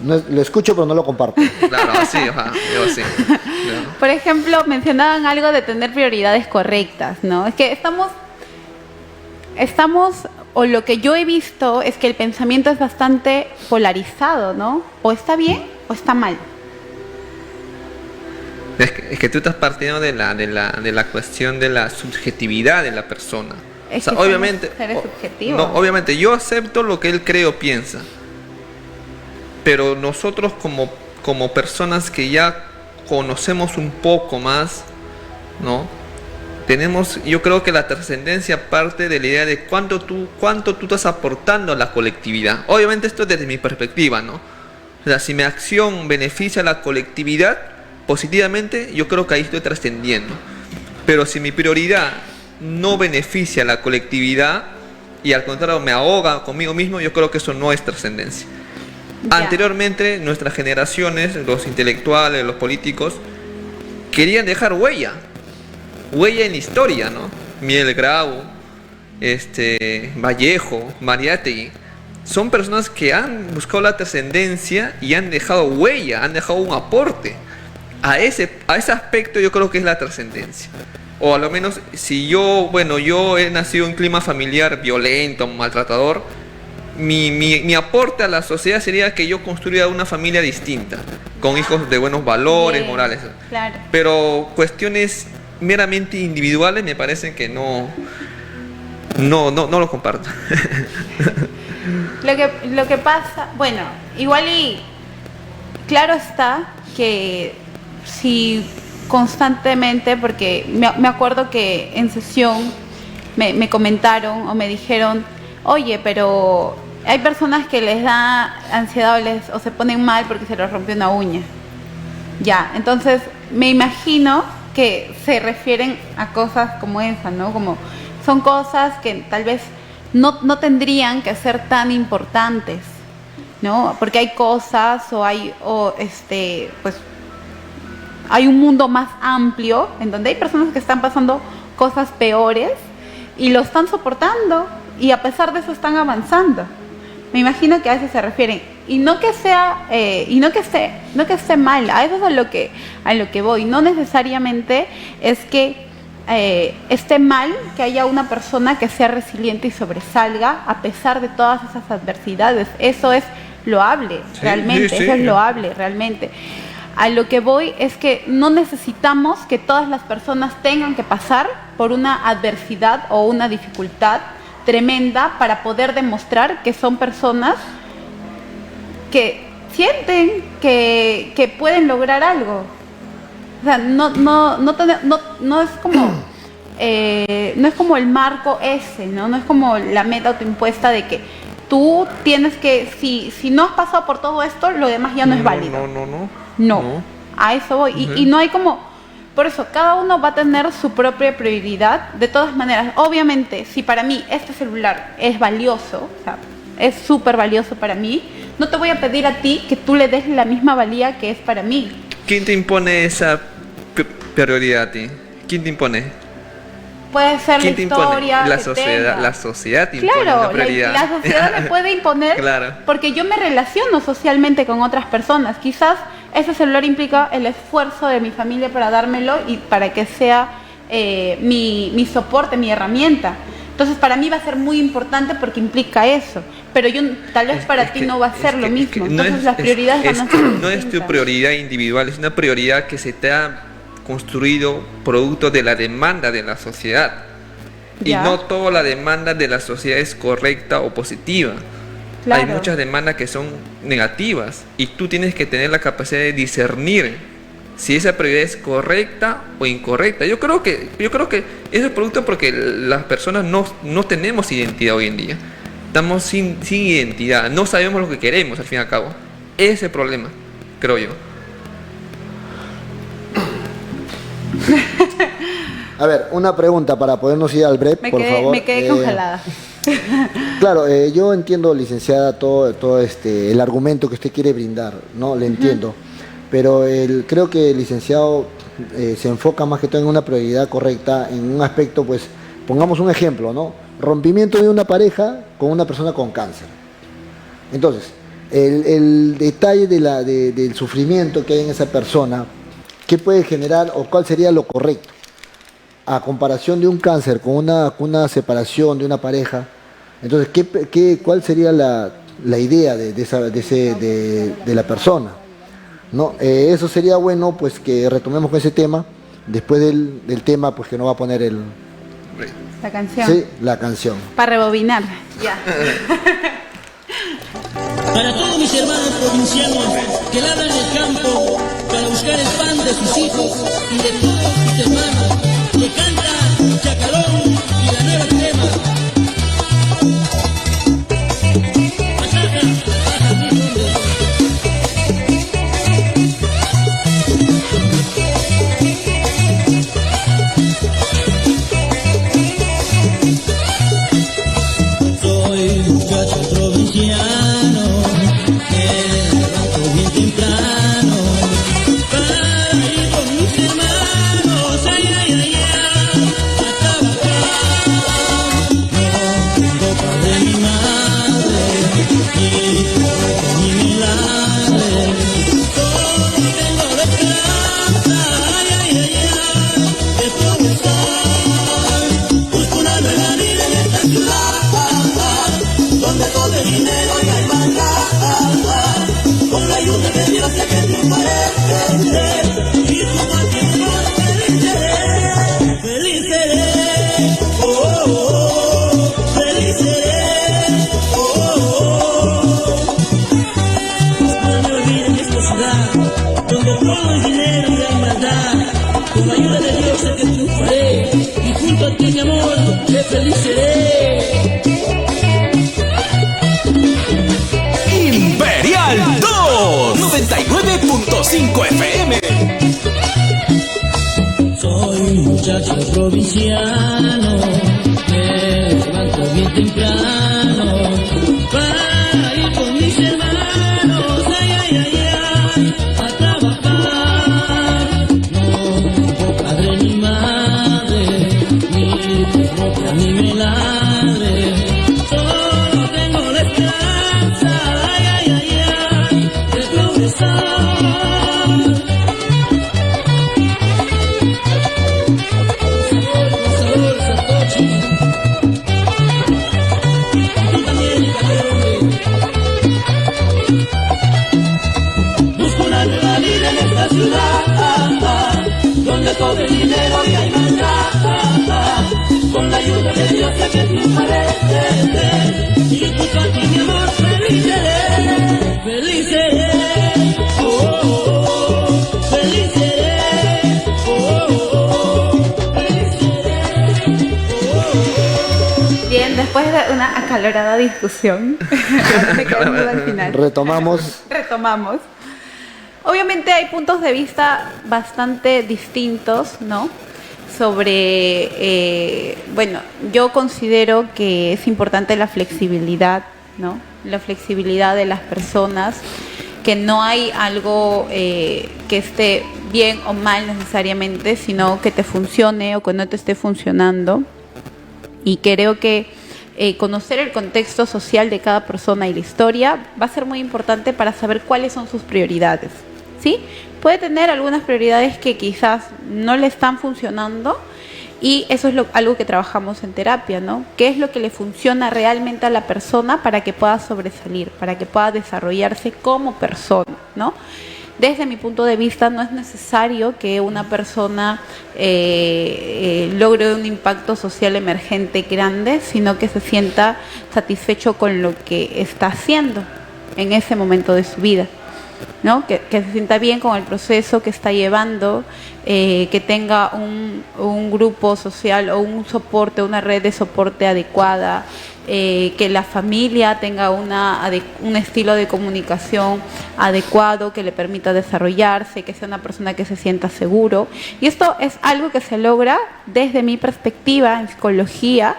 Lo escucho, pero no lo comparto. claro, así, ajá, yo sí. Claro. Por ejemplo, mencionaban algo de tener prioridades correctas, ¿no? Es que estamos, o lo que yo he visto es que el pensamiento es bastante polarizado, ¿no? O está bien o está mal. Es que tú estás partiendo de la cuestión de la subjetividad de la persona. Es O sea, que somos obviamente, seres subjetivos. no, obviamente yo acepto lo que él cree o piensa, pero nosotros como personas que ya conocemos un poco más, ¿no? Yo creo que la trascendencia parte de la idea de cuánto tú estás aportando a la colectividad. Obviamente esto es desde mi perspectiva, ¿no? O sea, si mi acción beneficia a la colectividad positivamente, yo creo que ahí estoy trascendiendo. Pero si mi prioridad no beneficia a la colectividad y al contrario me ahoga conmigo mismo, yo creo que eso no es trascendencia. Ya. Anteriormente, nuestras generaciones, los intelectuales, los políticos, querían dejar huella en la historia, ¿no? Miguel Grau, Vallejo, Mariátegui, son personas que han buscado la trascendencia y han dejado huella, han dejado un aporte. A ese aspecto yo creo que es la trascendencia. O a lo menos si yo he nacido en un clima familiar violento, maltratador, mi aporte a la sociedad sería que yo construya una familia distinta, con hijos de buenos valores, Bien, morales. claro. Pero cuestiones meramente individuales me parecen que no lo comparto. Lo que pasa, bueno, igual y claro está que si constantemente, porque me acuerdo que en sesión me comentaron o me dijeron, oye, pero hay personas que les da ansiedad o se ponen mal porque se les rompió una uña. Ya, entonces me imagino que se refieren a cosas como esa, ¿no? Como son cosas que tal vez no tendrían que ser tan importantes, ¿no? Porque hay cosas pues hay un mundo más amplio en donde hay personas que están pasando cosas peores y lo están soportando y a pesar de eso están avanzando. Me imagino que a eso se refieren y no que esté mal. A eso es a lo que voy. No necesariamente es que esté mal que haya una persona que sea resiliente y sobresalga a pesar de todas esas adversidades. Eso es loable, Sí, realmente. sí, sí. Eso es loable, realmente. A lo que voy es que no necesitamos que todas las personas tengan que pasar por una adversidad o una dificultad tremenda para poder demostrar que son personas que sienten que pueden lograr algo. O sea, no es como no es como el marco ese, ¿no? No es como la meta autoimpuesta de que tú tienes que, si no has pasado por todo esto, lo demás ya no es válido. No, a eso voy. Y no hay como, por eso, cada uno va a tener su propia prioridad. De todas maneras, obviamente, si para mí este celular es valioso, o sea, es súper valioso para mí, no te voy a pedir a ti que tú le des la misma valía que es para mí. ¿Quién te impone esa prioridad a ti? ¿Quién te impone? Puede ser la ¿Quién te impone? historia La que sociedad, tenga. la sociedad te impone Claro, una prioridad. la sociedad me puede imponer Claro. porque yo me relaciono socialmente con otras personas. Quizás ese celular implica el esfuerzo de mi familia para dármelo y para que sea mi soporte, mi herramienta. Entonces para mí va a ser muy importante porque implica eso. Pero yo tal vez para ti no va a ser lo mismo. Entonces las prioridades van a ser no es tu distintas. prioridad individual, es una prioridad que se te ha construido producto de la demanda de la sociedad. Y Ya. no toda la demanda de la sociedad es correcta o positiva. Claro. Hay muchas demandas que son negativas y tú tienes que tener la capacidad de discernir si esa prioridad es correcta o incorrecta. Yo creo que eso es producto porque las personas no tenemos identidad hoy en día. Estamos sin identidad, no sabemos lo que queremos al fin y al cabo. Ese es el problema, creo yo. A ver, una pregunta para podernos ir al break, por favor. Me quedé congelada. Claro, yo entiendo, licenciada, todo el argumento que usted quiere brindar, ¿no? Le entiendo. Pero creo que el licenciado se enfoca más que todo en una prioridad correcta, en un aspecto, pues, pongamos un ejemplo, ¿no? Rompimiento de una pareja con una persona con cáncer. Entonces, el detalle del sufrimiento que hay en esa persona, ¿qué puede generar o cuál sería lo correcto? A comparación de un cáncer con una separación de una pareja, entonces, ¿cuál sería la idea de la persona? ¿No? Eso sería bueno, pues, que retomemos con ese tema, después del tema, pues, que nos va a poner La canción. sí, la canción. Para rebobinar. Ya. Para todos mis hermanos provincianos que labran el campo para buscar el pan de sus hijos y de todos mis hermanos que cantan Chacalón y la nueva crema. Pasaja, pasaja, mi hombre. Soy muchacho provinciano, me levanto bien temprano para ir con mis hermanos, ay, ay, ay, ay, a trabajar. No tengo padre ni madre, ni pobre ni milagre, solo tengo la esperanza, ay, ay, ay, ay, de progresar. Busco una nueva vida en esta ciudad, donde todo el dinero y hay maldad. Con la ayuda de Dios sé que triunfaré, y como a ti feliz seré, oh, oh, oh, feliz seré, oh, oh, oh. No me olvides en esta ciudad, donde todo el dinero y hay maldad. Con la ayuda de Dios sé que triunfaré, y junto a ti, mi amor, que feliz seré. Imperial 2 99.5 FM. Soy un muchacho provinciano, me levanto bien temprano para ir con mis hermanos, ay, ay, ay, ay, a trabajar. No tengo padre ni madre, ni propia ni me ladre, solo tengo la esperanza, ay, ay, ay, ay, de progresar. Sabor, Satoshi. Tú también, Calderón. Busco una nueva vida en esta ciudad, donde todo el dinero y hay maldad. Con la ayuda de Dios sé que triunfaré, y junto a ti, mi amor, feliz seré, feliz seré, oh, oh, oh, feliz seré, oh, oh, oh, feliz seré, oh. Bien, después de una acalorada discusión, ahora me quedé muda al final. Retomamos. Obviamente hay puntos de vista bastante distintos, ¿no? Sobre, bueno, yo considero que es importante la flexibilidad, ¿no? la flexibilidad de las personas, que no hay algo que esté bien o mal necesariamente, sino que te funcione o que no te esté funcionando. Y creo que conocer el contexto social de cada persona y la historia va a ser muy importante para saber cuáles son sus prioridades, ¿sí? Puede tener algunas prioridades que quizás no le están funcionando, y eso es algo que trabajamos en terapia, ¿no? ¿Qué es lo que le funciona realmente a la persona para que pueda sobresalir, para que pueda desarrollarse como persona, ¿no? Desde mi punto de vista, no es necesario que una persona logre un impacto social emergente grande, sino que se sienta satisfecho con lo que está haciendo en ese momento de su vida, ¿no? Que se sienta bien con el proceso que está llevando, que tenga un grupo social o un soporte, una red de soporte adecuada, que la familia tenga un estilo de comunicación adecuado que le permita desarrollarse, que sea una persona que se sienta seguro. Y esto es algo que se logra desde mi perspectiva en psicología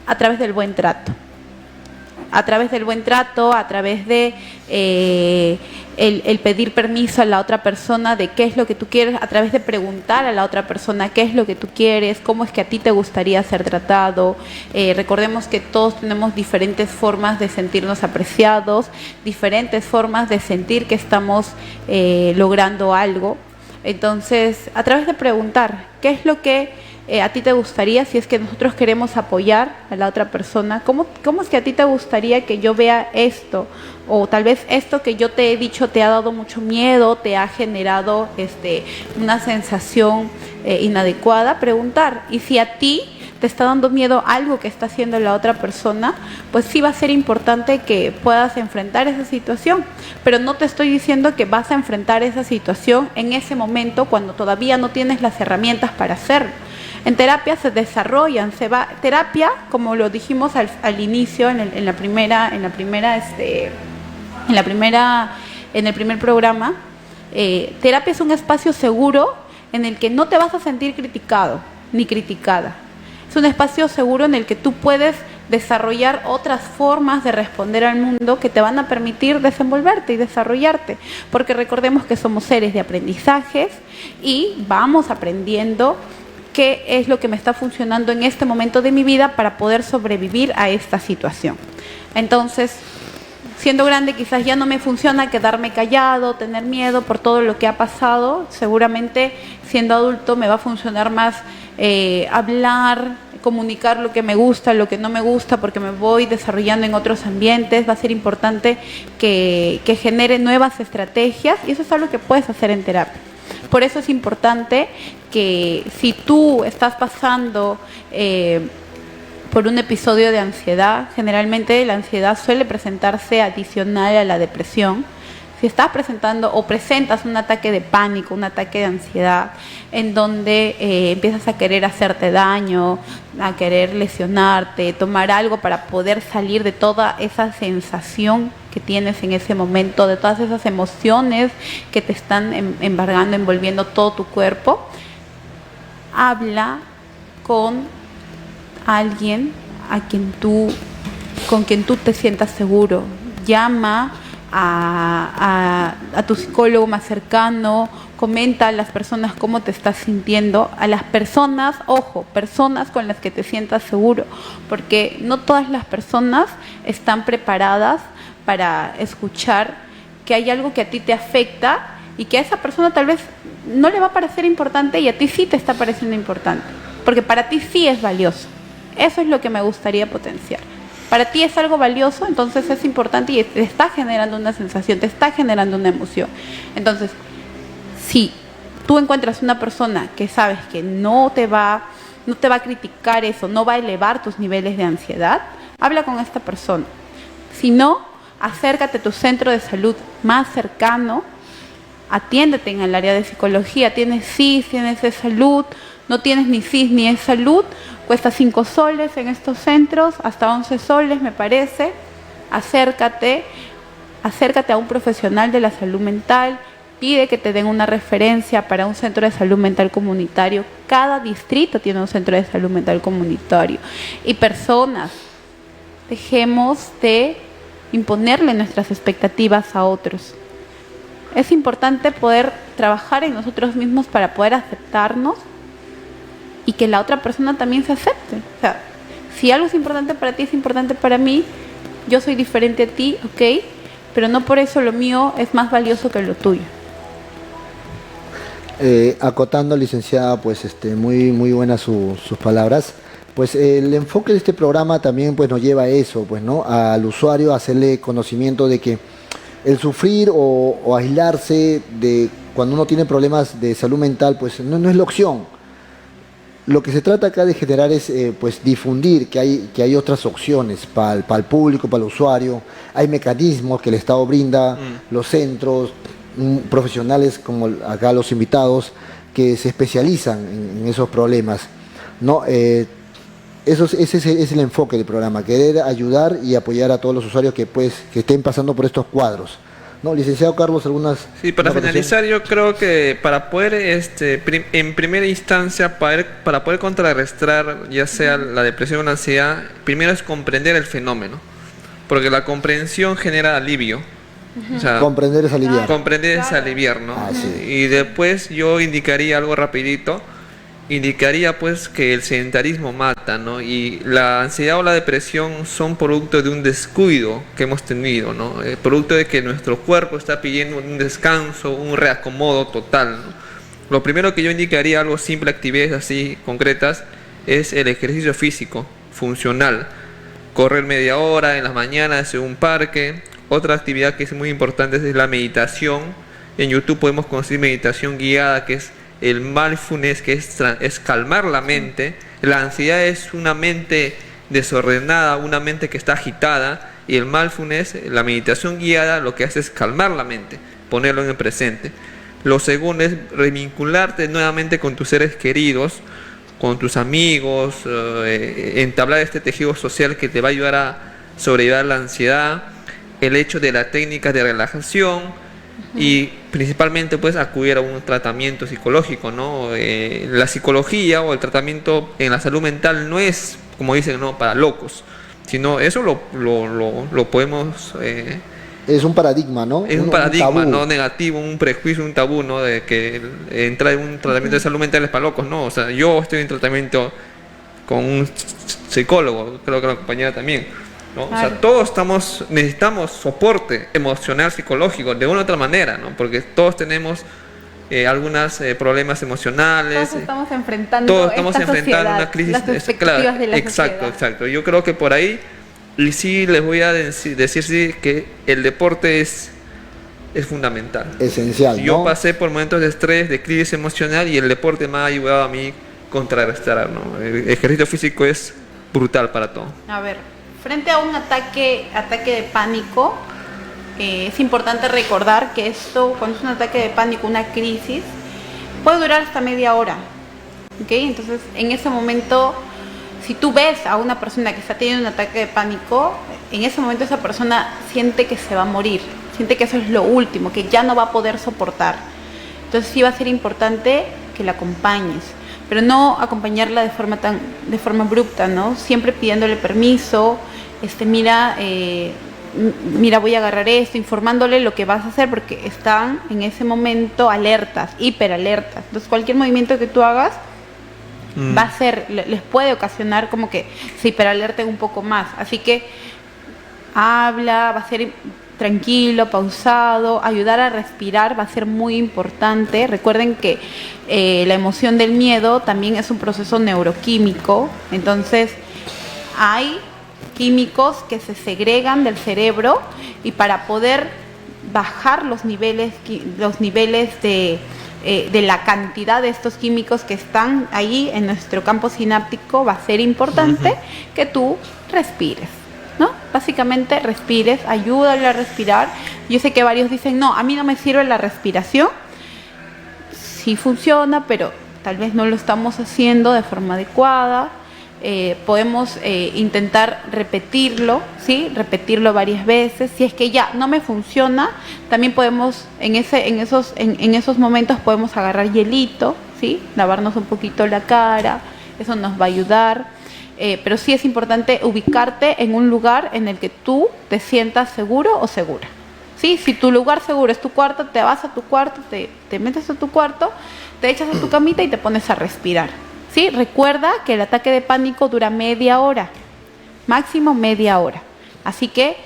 a través del buen trato. A través del buen trato, a través de el pedir permiso a la otra persona de qué es lo que tú quieres, a través de preguntar a la otra persona qué es lo que tú quieres, cómo es que a ti te gustaría ser tratado. Recordemos que todos tenemos diferentes formas de sentirnos apreciados, diferentes formas de sentir que estamos logrando algo. Entonces, a través de preguntar qué es lo que a ti te gustaría, si es que nosotros queremos apoyar a la otra persona, ¿cómo es que a ti te gustaría que yo vea esto? O tal vez esto que yo te he dicho te ha dado mucho miedo, te ha generado una sensación inadecuada. Preguntar. Y si a ti te está dando miedo algo que está haciendo la otra persona, pues sí va a ser importante que puedas enfrentar esa situación. Pero no te estoy diciendo que vas a enfrentar esa situación en ese momento cuando todavía no tienes las herramientas para hacerlo. En terapia se desarrollan, terapia, como lo dijimos al inicio, en el primer programa, terapia es un espacio seguro en el que no te vas a sentir criticado ni criticada. Es un espacio seguro en el que tú puedes desarrollar otras formas de responder al mundo que te van a permitir desenvolverte y desarrollarte, porque recordemos que somos seres de aprendizajes y vamos aprendiendo qué es lo que me está funcionando en este momento de mi vida para poder sobrevivir a esta situación. Entonces, siendo grande quizás ya no me funciona quedarme callado, tener miedo por todo lo que ha pasado. Seguramente siendo adulto me va a funcionar más hablar, comunicar lo que me gusta, lo que no me gusta, porque me voy desarrollando en otros ambientes. Va a ser importante que genere nuevas estrategias, y eso es algo que puedes hacer en terapia. Por eso es importante que si tú estás pasando por un episodio de ansiedad, generalmente la ansiedad suele presentarse adicional a la depresión. Si estás presentando o presentas un ataque de pánico, un ataque de ansiedad, en donde empiezas a querer hacerte daño, a querer lesionarte, tomar algo para poder salir de toda esa sensación que tienes en ese momento, de todas esas emociones que te están embargando, envolviendo todo tu cuerpo, habla con alguien con quien tú te sientas seguro. Llama a tu psicólogo más cercano, comenta a las personas cómo te estás sintiendo, a las personas, personas con las que te sientas seguro, porque no todas las personas están preparadas para escuchar que hay algo que a ti te afecta y que a esa persona tal vez no le va a parecer importante y a ti sí te está pareciendo importante, porque para ti sí es valioso. Eso es lo que me gustaría potenciar. Para ti es algo valioso, entonces es importante y te está generando una sensación, te está generando una emoción. Entonces, si tú encuentras una persona que sabes que no te va a criticar eso, no va a elevar tus niveles de ansiedad, habla con esta persona. Si no, acércate a tu centro de salud más cercano, atiéndete en el área de psicología. Tienes CIS, tienes de salud, no tienes ni CIS ni de salud, cuesta 5 soles en estos centros, hasta 11 soles me parece. Acércate a un profesional de la salud mental, pide que te den una referencia para un centro de salud mental comunitario. Cada distrito tiene un centro de salud mental comunitario. Y personas, dejemos de imponerle nuestras expectativas a otros. Es importante poder trabajar en nosotros mismos para poder aceptarnos y que la otra persona también se acepte. O sea, si algo es importante para ti, es importante para mí, yo soy diferente a ti, ok, pero no por eso lo mío es más valioso que lo tuyo. Acotando, licenciada, pues muy buenas sus palabras. Pues el enfoque de este programa también pues nos lleva a eso, pues, ¿no? Al usuario a hacerle conocimiento de que el sufrir o aislarse de cuando uno tiene problemas de salud mental, pues no es la opción. Lo que se trata acá de generar es pues difundir que hay otras opciones para el público, para el usuario. Hay mecanismos que el Estado brinda, los centros, profesionales como acá los invitados, que se especializan en esos problemas, ¿no? Ese es el enfoque del programa, querer ayudar y apoyar a todos los usuarios que estén pasando por estos cuadros. ¿No? Licenciado Carlos, algunas... Sí, para finalizar, yo creo que para poder, en primera instancia, para poder contrarrestar ya sea la depresión o la ansiedad, primero es comprender el fenómeno, porque la comprensión genera alivio. O sea, comprender es aliviar. Comprender es aliviar, ¿no? Sí. Y después yo indicaría algo rapidito, indicaría pues que el sedentarismo mata, ¿no? Y la ansiedad o la depresión son producto de un descuido que hemos tenido, ¿no? Producto de que nuestro cuerpo está pidiendo un descanso, un reacomodo total, ¿no? Lo primero que yo indicaría, algo simple, actividades así concretas, es el ejercicio físico, funcional. Correr media hora en las mañanas en un parque. Otra actividad que es muy importante es la meditación. En YouTube podemos conseguir meditación guiada, que es el mindfulness, que es calmar la mente. La ansiedad es una mente desordenada, una mente que está agitada, y el mindfulness, la meditación guiada, lo que hace es calmar la mente, ponerlo en el presente. Lo segundo es revincularte nuevamente con tus seres queridos, con tus amigos, entablar este tejido social que te va a ayudar a sobrellevar la ansiedad. El hecho de las técnicas de relajación y principalmente pues acudir a un tratamiento psicológico, ¿no? La psicología o el tratamiento en la salud mental no es, como dicen, ¿no?, para locos, sino eso lo podemos... es un paradigma, ¿no? Es un paradigma, ¿no?, negativo, un prejuicio, un tabú, ¿no?, de que entrar en un tratamiento de salud mental es para locos, ¿no? O sea, yo estoy en tratamiento con un psicólogo, creo que la compañera también, ¿no? Claro. O sea, todos necesitamos soporte emocional, psicológico, de una u otra manera, ¿no? Porque todos tenemos algunos problemas emocionales. Todos estamos enfrentando una crisis. Las perspectivas de la sociedad. Exacto. Yo creo que por ahí, y sí les voy a decir sí, que el deporte es fundamental. Esencial, ¿no? Yo pasé por momentos de estrés, de crisis emocional, y el deporte me ha ayudado a mí contrarrestar, ¿no? El ejercicio físico es brutal para todo. A ver, frente a un ataque de pánico, es importante recordar que esto, cuando es un ataque de pánico, una crisis, puede durar hasta media hora. ¿Okay? Entonces, en ese momento, si tú ves a una persona que está teniendo un ataque de pánico, en ese momento esa persona siente que se va a morir, siente que eso es lo último, que ya no va a poder soportar. Entonces sí va a ser importante que la acompañes, pero no acompañarla de forma abrupta, ¿no? Siempre pidiéndole permiso, mira, voy a agarrar esto, informándole lo que vas a hacer, porque están en ese momento alertas, hiperalertas. Entonces cualquier movimiento que tú hagas va a ser, les puede ocasionar como que se hiperalerten un poco más. Así que habla, va a ser tranquilo, pausado, ayudar a respirar va a ser muy importante. Recuerden que la emoción del miedo también es un proceso neuroquímico, entonces hay químicos que se segregan del cerebro, y para poder bajar los niveles de la cantidad de estos químicos que están ahí en nuestro campo sináptico, va a ser importante que tú respires, ¿no? Básicamente respires, ayúdale a respirar. Yo sé que varios dicen, no, a mí no me sirve la respiración. Sí funciona, pero tal vez no lo estamos haciendo de forma adecuada. Podemos intentar repetirlo, ¿sí? Repetirlo varias veces. Si es que ya no me funciona, también podemos, en esos momentos podemos agarrar hielito, ¿sí? Lavarnos un poquito la cara, eso nos va a ayudar. pero sí es importante ubicarte en un lugar en el que tú te sientas seguro o segura. ¿Sí? Si tu lugar seguro es tu cuarto, te vas a tu cuarto, te metes a tu cuarto, te echas a tu camita y te pones a respirar. ¿Sí? Recuerda que el ataque de pánico dura media hora, máximo media hora. Así que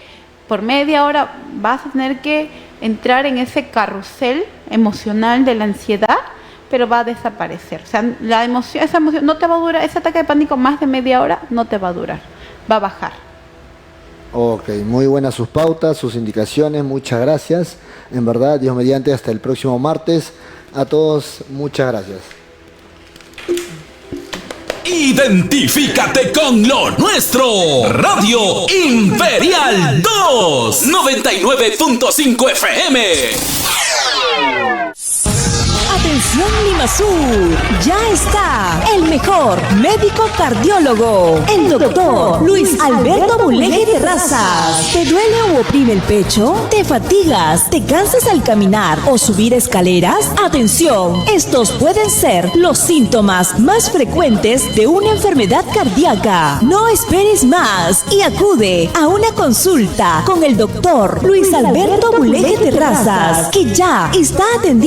por media hora vas a tener que entrar en ese carrusel emocional de la ansiedad, pero va a desaparecer. O sea, esa emoción no te va a durar, ese ataque de pánico más de media hora no te va a durar, va a bajar. Ok, muy buenas sus pautas, sus indicaciones, muchas gracias. En verdad, Dios mediante, hasta el próximo martes. A todos, muchas gracias. Identifícate con lo nuestro. Radio Imperial 2, 99.5 FM. Atención Lima Sur, ya está el mejor médico cardiólogo, el doctor Luis Alberto Mulegé Terrazas. ¿Te duele o oprime el pecho? ¿Te fatigas? ¿Te cansas al caminar o subir escaleras? Atención, estos pueden ser los síntomas más frecuentes de una enfermedad cardíaca. No esperes más y acude a una consulta con el doctor Luis Alberto Mulegé Terrazas, que ya está atendiendo